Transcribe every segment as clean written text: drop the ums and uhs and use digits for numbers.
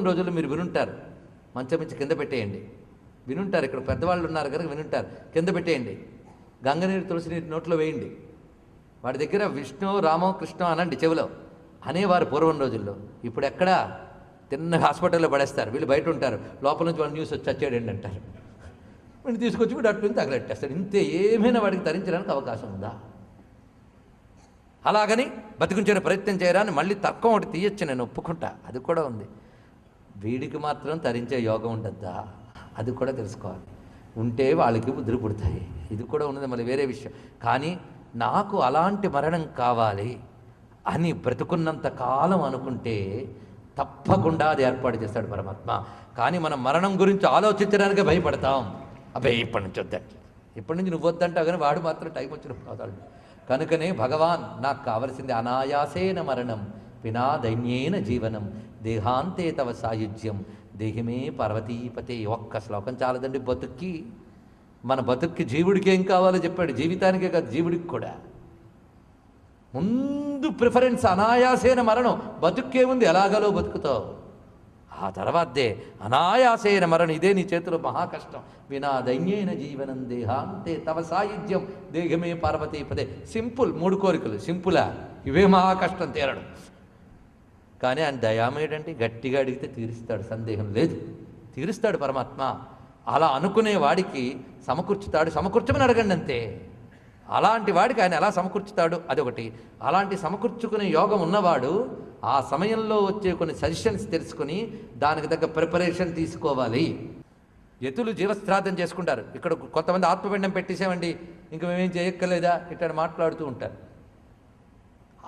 రోజుల్లో మీరు వినుంటారు, మంచం నుంచి కింద పెట్టేయండి. వినుంటారు, ఇక్కడ పెద్దవాళ్ళు ఉన్నారు కనుక వినుంటారు. కింద పెట్టేయండి, గంగనీరు తులసి నీరు నోట్లో వేయండి. వాడి దగ్గర విష్ణు రామో కృష్ణ అనండి చెవిలో అనేవారు పూర్వం రోజుల్లో. ఇప్పుడు ఎక్కడా తిన్న హాస్పిటల్లో పడేస్తారు. వీళ్ళు బయట ఉంటారు, లోపల నుంచి వాళ్ళు న్యూస్ వచ్చి చచ్చాడండి అంటారు. వీళ్ళు తీసుకొచ్చి వీడు అటు నుంచి తగలెట్టేస్తాడు. ఇంతే, ఏమైనా వాడికి తరించడానికి అవకాశం ఉందా? అలాగని బతికించే ప్రయత్నం చేయరా అని మళ్ళీ తర్కం ఒకటి తీయచ్చు, నేను ఒప్పుకుంటా, అది కూడా ఉంది. వీడికి మాత్రం తరించే యోగం ఉండద్దా? అది కూడా తెలుసుకోవాలి. ఉంటే వాళ్ళకి బుద్ధులు పుడతాయి, ఇది కూడా ఉన్నది, మళ్ళీ వేరే విషయం. కానీ నాకు అలాంటి మరణం కావాలి అని బ్రతుకున్నంత కాలం అనుకుంటే తప్పకుండా అది ఏర్పాటు చేస్తాడు పరమాత్మ. కానీ మనం మరణం గురించి ఆలోచించడానికే భయపడతాం. అబ్బాయి ఇప్పటి నుంచి వద్దండి, ఇప్పటి నుంచి నువ్వు వద్దంటావు, కానీ వాడు మాత్రం టైం వచ్చినప్పుడు అవుతాడు. కనుకనే భగవాన్ నాకు కావలసింది అనాయాసేన మరణం వినా దైన్యేన జీవనం దేహాంతే తవ సాయుజ్యం దేహిమే పార్వతీపతే. ఒక్క శ్లోకం చాలదండి బతుక్కి. మన బతుక్కి జీవుడికి ఏం కావాలో చెప్పాడు, జీవితానికే కాదు జీవుడికి కూడా. ముందు ప్రిఫరెన్స్ అనాయాసేన మరణం. బతుక్కేముంది, ఎలాగలో బతుకుతావు. ఆ తర్వాతే అనాయాసేన మరణం, ఇదే నీ చేతిలో మహా కష్టం. వినా దైన్యేన జీవనం దేహాంతే తవ సాయుధ్యం దేహమే పార్వతీపదే. సింపుల్, 3 కోరికలు సింపులా, ఇవే మహా కష్టం తీరడం. కానీ ఆయన దయామేడంటే గట్టిగా అడిగితే తీరుస్తాడు, సందేహం లేదు, తీరుస్తాడు పరమాత్మ. అలా అనుకునే వాడికి సమకూర్చుతాడు. సమకూర్చమని అడగండి అంతే. అలాంటి వాడికి ఆయన ఎలా సమకూర్చుతాడు అదొకటి. అలాంటి సమకూర్చుకునే యోగం ఉన్నవాడు ఆ సమయంలో వచ్చే కొన్ని సజెషన్స్ తెలుసుకుని దానికి తగ్గ ప్రిపరేషన్ తీసుకోవాలి. యతులు జీవశ్రాద్ధం చేసుకుంటారు. ఇక్కడ కొంతమంది ఆత్మపిండం పెట్టేసామండి ఇంక మేమేం చేయక్కర్లేదా ఇట్లా మాట్లాడుతూ ఉంటారు.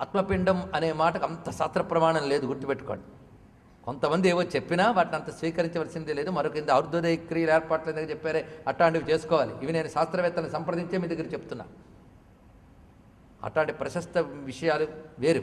ఆత్మపిండం అనే మాటకు అంత శాస్త్ర ప్రమాణం లేదు, గుర్తుపెట్టుకోండి. కొంతమంది ఏవో చెప్పినా వాటిని అంత స్వీకరించవలసిందే లేదు. మరొక ఔర్ధ్యోదయ క్రియలు ఏర్పాట్ల దగ్గర చెప్పారే అట్లాంటివి చేసుకోవాలి. ఇవి నేను శాస్త్రవేత్తలను సంప్రదించే మీ దగ్గర చెప్తున్నా. అట్లాంటి ప్రశస్త విషయాలు వేరు.